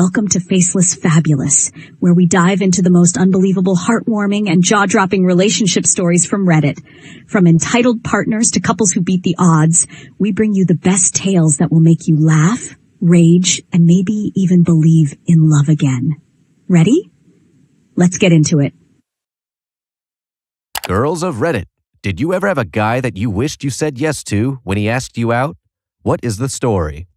Welcome to Faceless Fabulous, where we dive into the most unbelievable, heartwarming, and jaw-dropping relationship stories from Reddit. From entitled partners to couples who beat the odds, we bring you the best tales that will make you laugh, rage, and maybe even believe in love again. Ready? Let's get into it. Girls of Reddit, did you ever have a guy that you wished you said yes to when he asked you out? What is the story?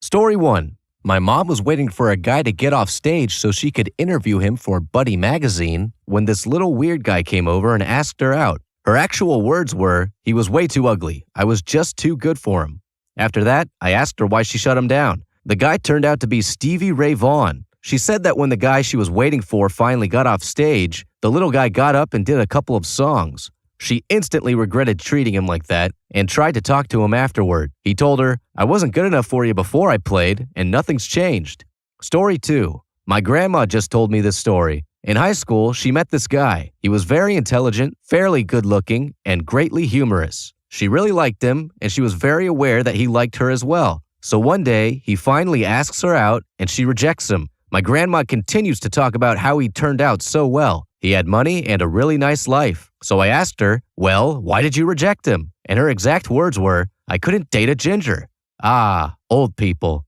Story 1. My mom was waiting for a guy to get off stage so she could interview him for Buddy magazine when this little weird guy came over and asked her out. Her actual words were, "He was way too ugly. I was just too good for him." After that, I asked her why she shut him down. The guy turned out to be Stevie Ray Vaughan. She said that when the guy she was waiting for finally got off stage, the little guy got up and did a couple of songs. She instantly regretted treating him like that and tried to talk to him afterward. He told her, "I wasn't good enough for you before I played, and nothing's changed." Story 2. My grandma just told me this story. In high school, she met this guy. He was very intelligent, fairly good-looking, and greatly humorous. She really liked him, and she was very aware that he liked her as well. So one day, he finally asks her out, and she rejects him. My grandma continues to talk about how he turned out so well. He had money and a really nice life. So I asked her, "Well, why did you reject him?" And her exact words were, "I couldn't date a ginger." Ah, old people.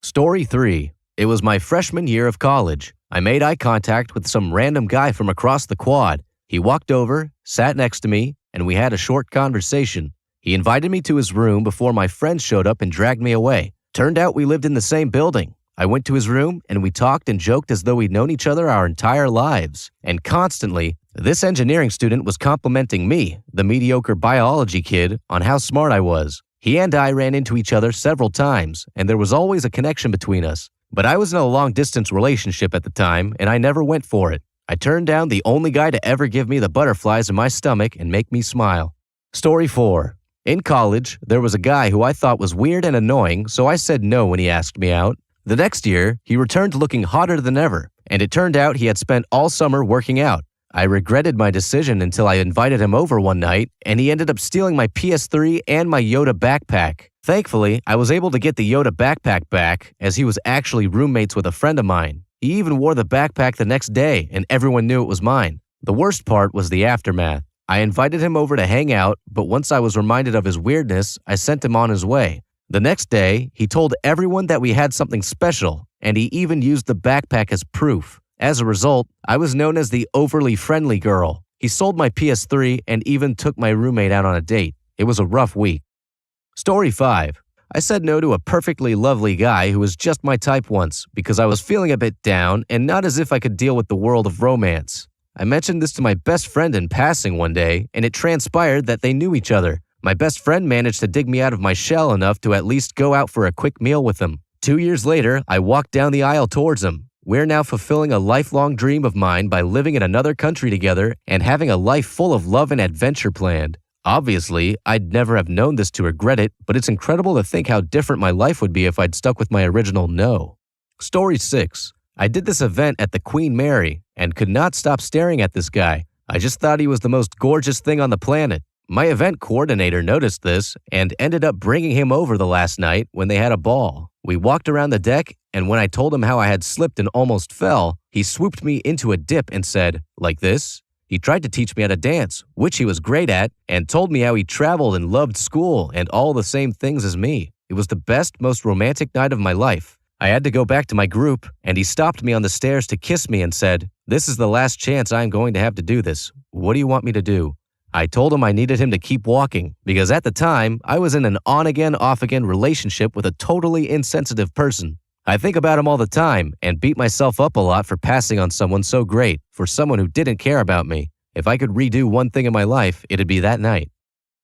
Story 3. It was my freshman year of college. I made eye contact with some random guy from across the quad. He walked over, sat next to me, and we had a short conversation. He invited me to his room before my friends showed up and dragged me away. Turned out we lived in the same building. I went to his room and we talked and joked as though we'd known each other our entire lives. And constantly, this engineering student was complimenting me, the mediocre biology kid, on how smart I was. He and I ran into each other several times, and there was always a connection between us. But I was in a long-distance relationship at the time, and I never went for it. I turned down the only guy to ever give me the butterflies in my stomach and make me smile. Story 4. In college, there was a guy who I thought was weird and annoying, so I said no when he asked me out. The next year, he returned looking hotter than ever, and it turned out he had spent all summer working out. I regretted my decision until I invited him over one night, and he ended up stealing my PS3 and my Yoda backpack. Thankfully, I was able to get the Yoda backpack back, as he was actually roommates with a friend of mine. He even wore the backpack the next day, and everyone knew it was mine. The worst part was the aftermath. I invited him over to hang out, but once I was reminded of his weirdness, I sent him on his way. The next day, he told everyone that we had something special, and he even used the backpack as proof. As a result, I was known as the overly friendly girl. He sold my PS3 and even took my roommate out on a date. It was a rough week. Story 5. I said no to a perfectly lovely guy who was just my type once because I was feeling a bit down and not as if I could deal with the world of romance. I mentioned this to my best friend in passing one day, and it transpired that they knew each other. My best friend managed to dig me out of my shell enough to at least go out for a quick meal with him. 2 years later, I walked down the aisle towards him. We're now fulfilling a lifelong dream of mine by living in another country together and having a life full of love and adventure planned. Obviously, I'd never have known this to regret it, but it's incredible to think how different my life would be if I'd stuck with my original no. Story 6. I did this event at the Queen Mary and could not stop staring at this guy. I just thought he was the most gorgeous thing on the planet. My event coordinator noticed this and ended up bringing him over the last night when they had a ball. We walked around the deck, and when I told him how I had slipped and almost fell, he swooped me into a dip and said, "Like this?" He tried to teach me how to dance, which he was great at, and told me how he traveled and loved school and all the same things as me. It was the best, most romantic night of my life. I had to go back to my group, and he stopped me on the stairs to kiss me and said, "This is the last chance I'm going to have to do this. What do you want me to do?" I told him I needed him to keep walking because at the time, I was in an on-again, off-again relationship with a totally insensitive person. I think about him all the time and beat myself up a lot for passing on someone so great, for someone who didn't care about me. If I could redo one thing in my life, it'd be that night.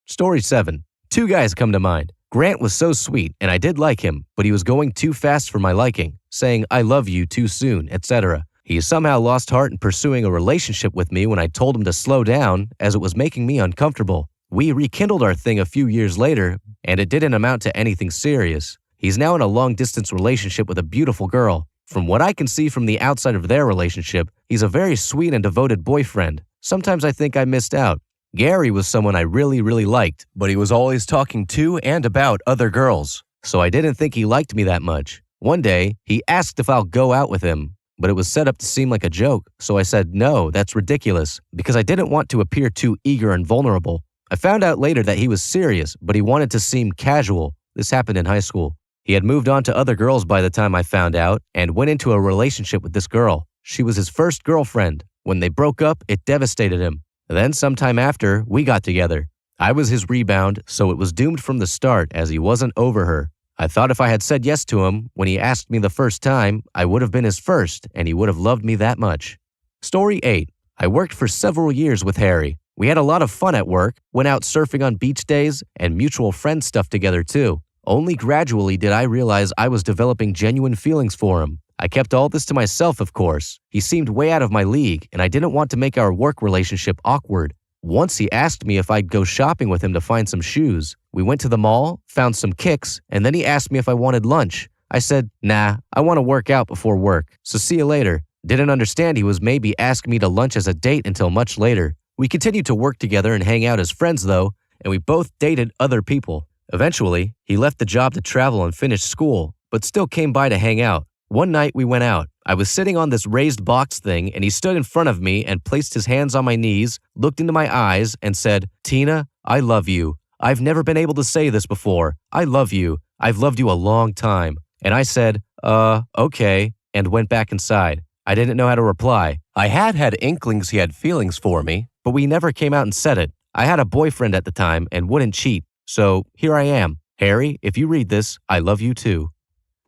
Story 7. 2 guys come to mind. Grant was so sweet and I did like him, but he was going too fast for my liking, saying "I love you" too soon, etc. He somehow lost heart in pursuing a relationship with me when I told him to slow down, as it was making me uncomfortable. We rekindled our thing a few years later, and it didn't amount to anything serious. He's now in a long-distance relationship with a beautiful girl. From what I can see from the outside of their relationship, he's a very sweet and devoted boyfriend. Sometimes I think I missed out. Gary was someone I really liked, but he was always talking to and about other girls, so I didn't think he liked me that much. One day, he asked if I'll go out with him, but it was set up to seem like a joke, so I said no, that's ridiculous, because I didn't want to appear too eager and vulnerable. I found out later that he was serious, but he wanted to seem casual. This happened in high school. He had moved on to other girls by the time I found out and went into a relationship with this girl. She was his first girlfriend. When they broke up, it devastated him. Then sometime after, we got together. I was his rebound, so it was doomed from the start as he wasn't over her. I thought if I had said yes to him when he asked me the first time, I would have been his first and he would have loved me that much. Story 8. I worked for several years with Harry. We had a lot of fun at work, went out surfing on beach days, and mutual friend stuff together too. Only gradually did I realize I was developing genuine feelings for him. I kept all this to myself, of course. He seemed way out of my league, and I didn't want to make our work relationship awkward. Once he asked me if I'd go shopping with him to find some shoes. We went to the mall, found some kicks, and then he asked me if I wanted lunch. I said, nah, I want to work out before work, so see you later. Didn't understand he was maybe asking me to lunch as a date until much later. We continued to work together and hang out as friends though, and we both dated other people. Eventually, he left the job to travel and finish school, but still came by to hang out. One night we went out. I was sitting on this raised box thing and he stood in front of me and placed his hands on my knees, looked into my eyes and said, Tina, I love you. I've never been able to say this before. I love you. I've loved you a long time. And I said, okay, and went back inside. I didn't know how to reply. I had inklings he had feelings for me, but we never came out and said it. I had a boyfriend at the time and wouldn't cheat. So here I am. Harry, if you read this, I love you too.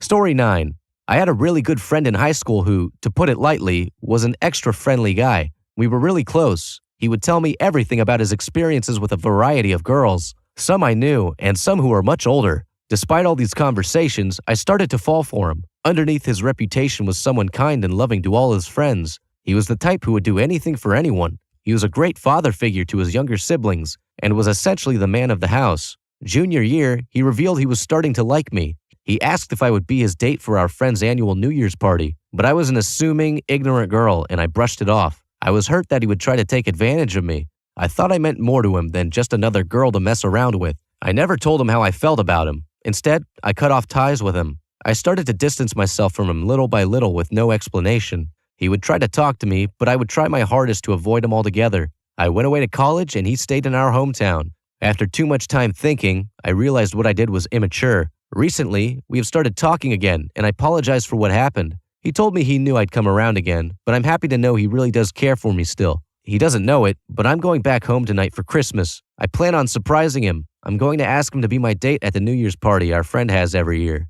Story 9. I had a really good friend in high school who, to put it lightly, was an extra friendly guy. We were really close. He would tell me everything about his experiences with a variety of girls. Some I knew, and some who were much older. Despite all these conversations, I started to fall for him. Underneath his reputation was someone kind and loving to all his friends. He was the type who would do anything for anyone. He was a great father figure to his younger siblings, and was essentially the man of the house. Junior year, he revealed he was starting to like me. He asked if I would be his date for our friend's annual New Year's party, but I was an assuming, ignorant girl, and I brushed it off. I was hurt that he would try to take advantage of me. I thought I meant more to him than just another girl to mess around with. I never told him how I felt about him. Instead, I cut off ties with him. I started to distance myself from him little by little with no explanation. He would try to talk to me, but I would try my hardest to avoid him altogether. I went away to college and he stayed in our hometown. After too much time thinking, I realized what I did was immature. Recently, we have started talking again, and I apologized for what happened. He told me he knew I'd come around again, but I'm happy to know he really does care for me still. He doesn't know it, but I'm going back home tonight for Christmas. I plan on surprising him. I'm going to ask him to be my date at the New Year's party our friend has every year.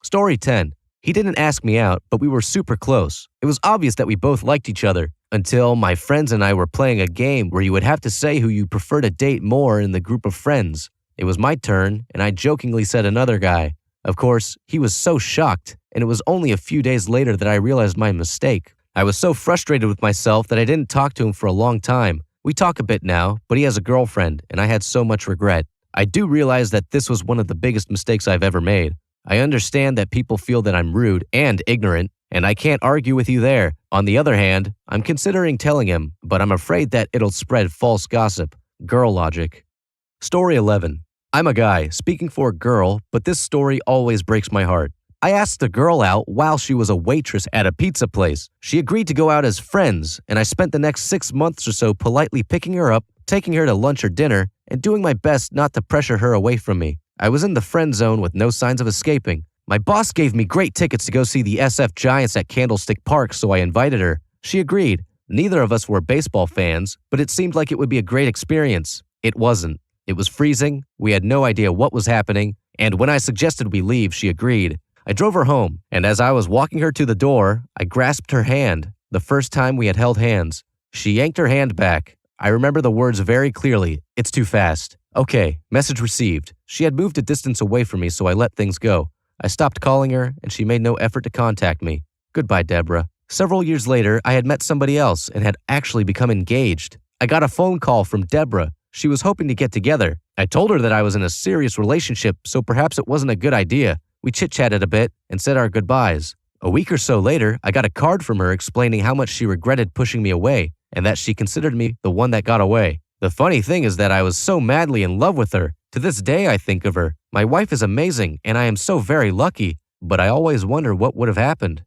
Story 10. He didn't ask me out, but we were super close. It was obvious that we both liked each other, until my friends and I were playing a game where you would have to say who you prefer to date more in the group of friends. It was my turn, and I jokingly said another guy. Of course, he was so shocked, and it was only a few days later that I realized my mistake. I was so frustrated with myself that I didn't talk to him for a long time. We talk a bit now, but he has a girlfriend, and I had so much regret. I do realize that this was one of the biggest mistakes I've ever made. I understand that people feel that I'm rude and ignorant, and I can't argue with you there. On the other hand, I'm considering telling him, but I'm afraid that it'll spread false gossip. Girl logic. Story 11. I'm a guy, speaking for a girl, but this story always breaks my heart. I asked the girl out while she was a waitress at a pizza place. She agreed to go out as friends, and I spent the next 6 months or so politely picking her up, taking her to lunch or dinner, and doing my best not to pressure her away from me. I was in the friend zone with no signs of escaping. My boss gave me great tickets to go see the SF Giants at Candlestick Park, so I invited her. She agreed. Neither of us were baseball fans, but it seemed like it would be a great experience. It wasn't. It was freezing, we had no idea what was happening, and when I suggested we leave, she agreed. I drove her home, and as I was walking her to the door, I grasped her hand, the first time we had held hands. She yanked her hand back. I remember the words very clearly. It's too fast. Okay, message received. She had moved a distance away from me, so I let things go. I stopped calling her, and she made no effort to contact me. Goodbye, Deborah. Several years later, I had met somebody else and had actually become engaged. I got a phone call from Deborah. She was hoping to get together. I told her that I was in a serious relationship, so perhaps it wasn't a good idea. We chit-chatted a bit and said our goodbyes. A week or so later, I got a card from her explaining how much she regretted pushing me away and that she considered me the one that got away. The funny thing is that I was so madly in love with her. To this day, I think of her. My wife is amazing, and I am so very lucky. but I always wonder what would have happened.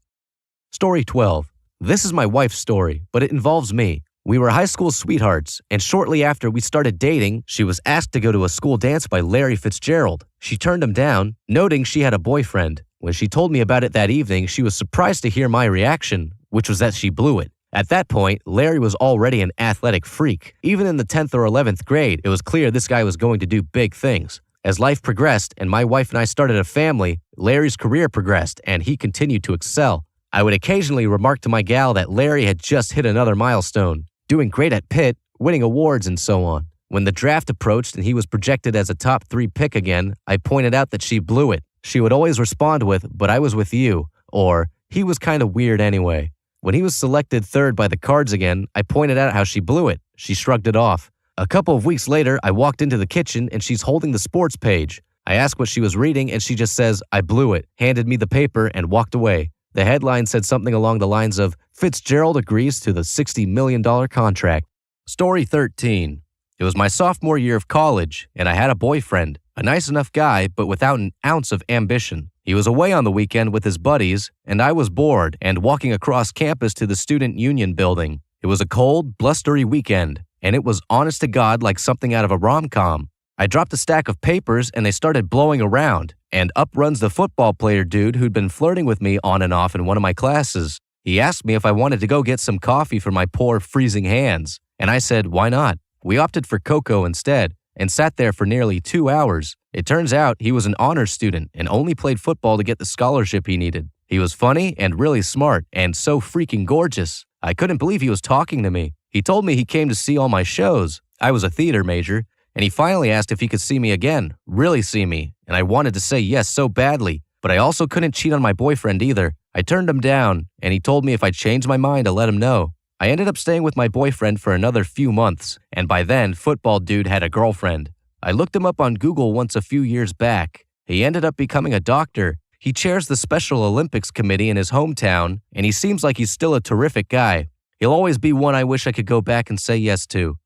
Story 12. This is my wife's story, but it involves me. We were high school sweethearts, and shortly after we started dating, she was asked to go to a school dance by Larry Fitzgerald. She turned him down, noting she had a boyfriend. When she told me about it that evening, she was surprised to hear my reaction, which was that she blew it. At that point, Larry was already an athletic freak. Even in the 10th or 11th grade, it was clear this guy was going to do big things. As life progressed and my wife and I started a family, Larry's career progressed and he continued to excel. I would occasionally remark to my gal that Larry had just hit another milestone, doing great at Pitt, winning awards and so on. When the draft approached and he was projected as a top 3 pick again, I pointed out that she blew it. She would always respond with, "But I was with you," or "He was kind of weird anyway." When he was selected third by the Cards again, I pointed out how she blew it. She shrugged it off. A couple of weeks later, I walked into the kitchen and she's holding the sports page. I asked what she was reading and she just says, "I blew it," handed me the paper and walked away. The headline said something along the lines of, "Fitzgerald agrees to the $60 million contract." Story 13. It was my sophomore year of college, and I had a boyfriend, a nice enough guy, but without an ounce of ambition. He was away on the weekend with his buddies, and I was bored and walking across campus to the Student Union building. It was a cold, blustery weekend, and it was honest to God like something out of a rom-com. I dropped a stack of papers and they started blowing around, and up runs the football player dude who'd been flirting with me on and off in one of my classes. He asked me if I wanted to go get some coffee for my poor, freezing hands, and I said, why not? We opted for cocoa instead, and sat there for nearly 2 hours. It turns out he was an honors student and only played football to get the scholarship he needed. He was funny and really smart and so freaking gorgeous. I couldn't believe he was talking to me. He told me he came to see all my shows. I was a theater major. And he finally asked if he could see me again, really see me, and I wanted to say yes so badly, but I also couldn't cheat on my boyfriend either. I turned him down, and he told me if I changed my mind to let him know. I ended up staying with my boyfriend for another few months, and by then, football dude had a girlfriend. I looked him up on Google once a few years back. He ended up becoming a doctor. He chairs the Special Olympics committee in his hometown, and he seems like he's still a terrific guy. He'll always be one I wish I could go back and say yes to.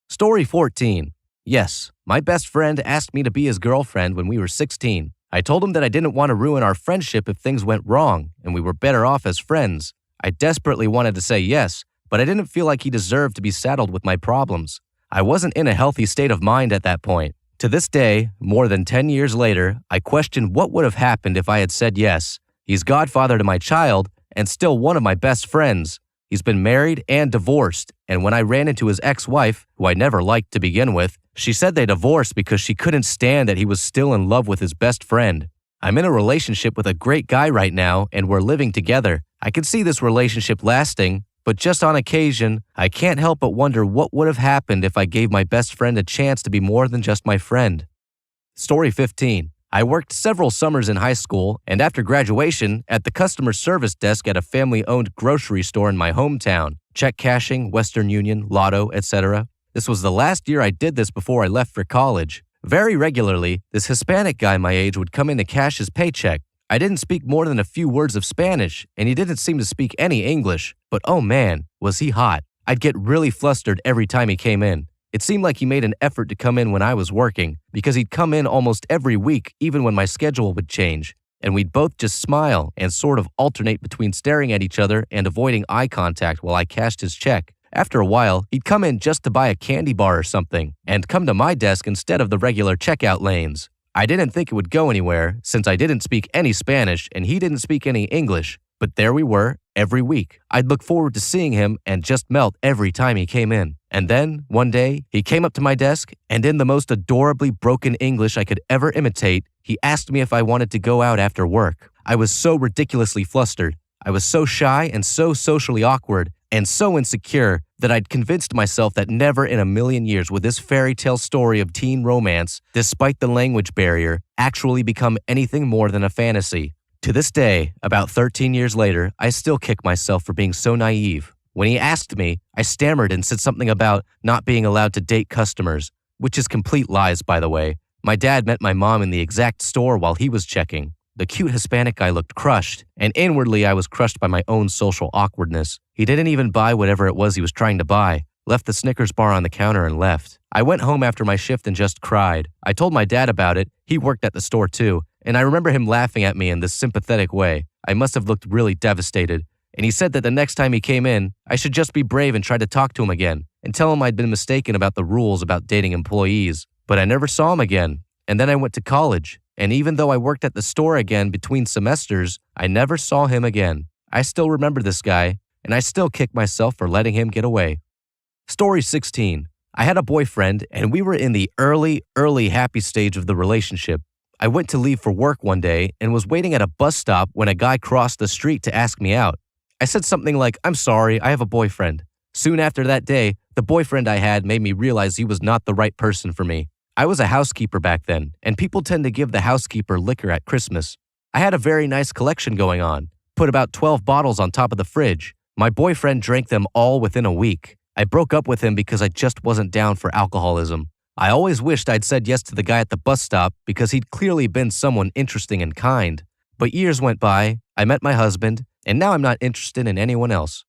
Story 14. Yes, my best friend asked me to be his girlfriend when we were 16. I told him that I didn't want to ruin our friendship if things went wrong, and we were better off as friends. I desperately wanted to say yes, but I didn't feel like he deserved to be saddled with my problems. I wasn't in a healthy state of mind at that point. To this day, more than 10 years later, I question what would have happened if I had said yes. He's godfather to my child, and still one of my best friends. He's been married and divorced, and when I ran into his ex-wife, who I never liked to begin with, she said they divorced because she couldn't stand that he was still in love with his best friend. I'm in a relationship with a great guy right now, and we're living together. I can see this relationship lasting, but just on occasion, I can't help but wonder what would have happened if I gave my best friend a chance to be more than just my friend. Story 15. I worked several summers in high school, and after graduation, at the customer service desk at a family-owned grocery store in my hometown, check cashing, Western Union, Lotto, etc. This was the last year I did this before I left for college. Very regularly, this Hispanic guy my age would come in to cash his paycheck. I didn't speak more than a few words of Spanish, and he didn't seem to speak any English, but oh man, was he hot. I'd get really flustered every time he came in. It seemed like he made an effort to come in when I was working, because he'd come in almost every week even when my schedule would change, and we'd both just smile and sort of alternate between staring at each other and avoiding eye contact while I cashed his check. After a while, he'd come in just to buy a candy bar or something, and come to my desk instead of the regular checkout lanes. I didn't think it would go anywhere, since I didn't speak any Spanish and he didn't speak any English, but there we were, every week. I'd look forward to seeing him and just melt every time he came in. And then, one day, he came up to my desk, and in the most adorably broken English I could ever imitate, he asked me if I wanted to go out after work. I was so ridiculously flustered. I was so shy and so socially awkward, and so insecure that I'd convinced myself that never in a million years would this fairy tale story of teen romance, despite the language barrier, actually become anything more than a fantasy. To this day, about 13 years later, I still kick myself for being so naive. When he asked me, I stammered and said something about not being allowed to date customers, which is complete lies, by the way. My dad met my mom in the exact store while he was checking. The cute Hispanic guy looked crushed, and inwardly I was crushed by my own social awkwardness. He didn't even buy whatever it was he was trying to buy, left the Snickers bar on the counter and left. I went home after my shift and just cried. I told my dad about it. He worked at the store too, and I remember him laughing at me in this sympathetic way. I must have looked really devastated. And he said that the next time he came in, I should just be brave and try to talk to him again and tell him I'd been mistaken about the rules about dating employees. But I never saw him again. And then I went to college. And even though I worked at the store again between semesters, I never saw him again. I still remember this guy, and I still kick myself for letting him get away. Story 16. I had a boyfriend, and we were in the early happy stage of the relationship. I went to leave for work one day and was waiting at a bus stop when a guy crossed the street to ask me out. I said something like, "I'm sorry, I have a boyfriend." Soon after that day, the boyfriend I had made me realize he was not the right person for me. I was a housekeeper back then, and people tend to give the housekeeper liquor at Christmas. I had a very nice collection going on, put about 12 bottles on top of the fridge. My boyfriend drank them all within a week. I broke up with him because I just wasn't down for alcoholism. I always wished I'd said yes to the guy at the bus stop because he'd clearly been someone interesting and kind. But years went by, I met my husband, and now I'm not interested in anyone else.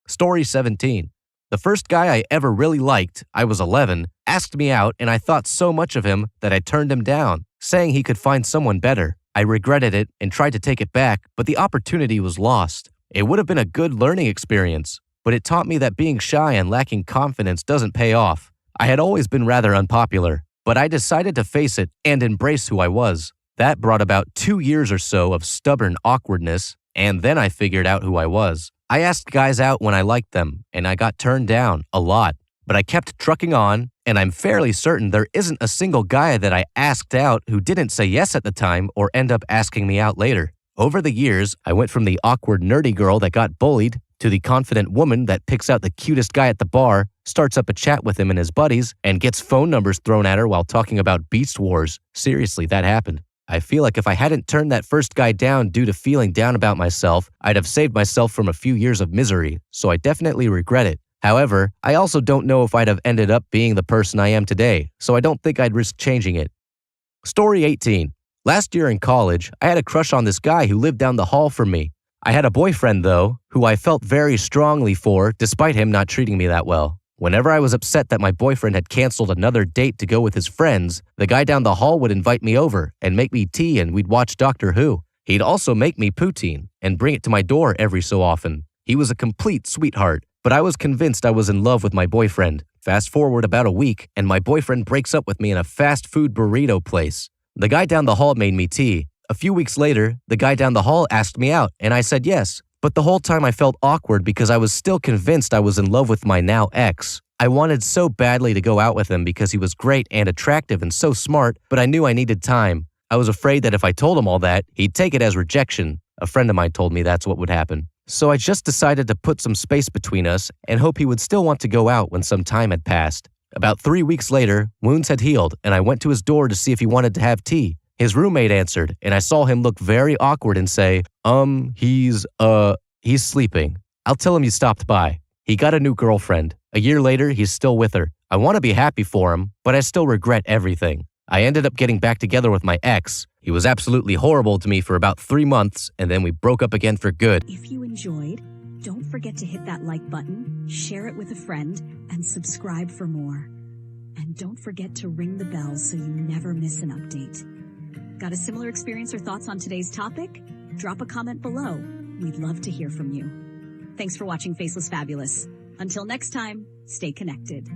Story 17. The first guy I ever really liked, I was 11, asked me out, and I thought so much of him that I turned him down, saying he could find someone better. I regretted it and tried to take it back, but the opportunity was lost. It would have been a good learning experience, but it taught me that being shy and lacking confidence doesn't pay off. I had always been rather unpopular, but I decided to face it and embrace who I was. That brought about 2 years or so of stubborn awkwardness, and then I figured out who I was. I asked guys out when I liked them, and I got turned down a lot. But I kept trucking on, and I'm fairly certain there isn't a single guy that I asked out who didn't say yes at the time or end up asking me out later. Over the years, I went from the awkward nerdy girl that got bullied to the confident woman that picks out the cutest guy at the bar, starts up a chat with him and his buddies, and gets phone numbers thrown at her while talking about Beast Wars. Seriously, that happened. I feel like if I hadn't turned that first guy down due to feeling down about myself, I'd have saved myself from a few years of misery, so I definitely regret it. However, I also don't know if I'd have ended up being the person I am today, so I don't think I'd risk changing it. Story 18. Last year in college, I had a crush on this guy who lived down the hall from me. I had a boyfriend, though, who I felt very strongly for despite him not treating me that well. Whenever I was upset that my boyfriend had canceled another date to go with his friends, the guy down the hall would invite me over and make me tea and we'd watch Doctor Who. He'd also make me poutine and bring it to my door every so often. He was a complete sweetheart, but I was convinced I was in love with my boyfriend. Fast forward about a week, and my boyfriend breaks up with me in a fast food burrito place. The guy down the hall made me tea. A few weeks later, the guy down the hall asked me out, and I said yes. But the whole time I felt awkward because I was still convinced I was in love with my now ex. I wanted so badly to go out with him because he was great and attractive and so smart, but I knew I needed time. I was afraid that if I told him all that, he'd take it as rejection. A friend of mine told me that's what would happen. So I just decided to put some space between us and hope he would still want to go out when some time had passed. About 3 weeks later, wounds had healed, and I went to his door to see if he wanted to have tea. His roommate answered, and I saw him look very awkward and say, he's sleeping. I'll tell him you stopped by. He got a new girlfriend. A year later, he's still with her. I want to be happy for him, but I still regret everything. I ended up getting back together with my ex. He was absolutely horrible to me for about 3 months, and then we broke up again for good. If you enjoyed, don't forget to hit that like button, share it with a friend, and subscribe for more. And don't forget to ring the bell so you never miss an update. Got a similar experience or thoughts on today's topic? Drop a comment below. We'd love to hear from you. Thanks for watching Faceless Fabulous. Until next time, stay connected.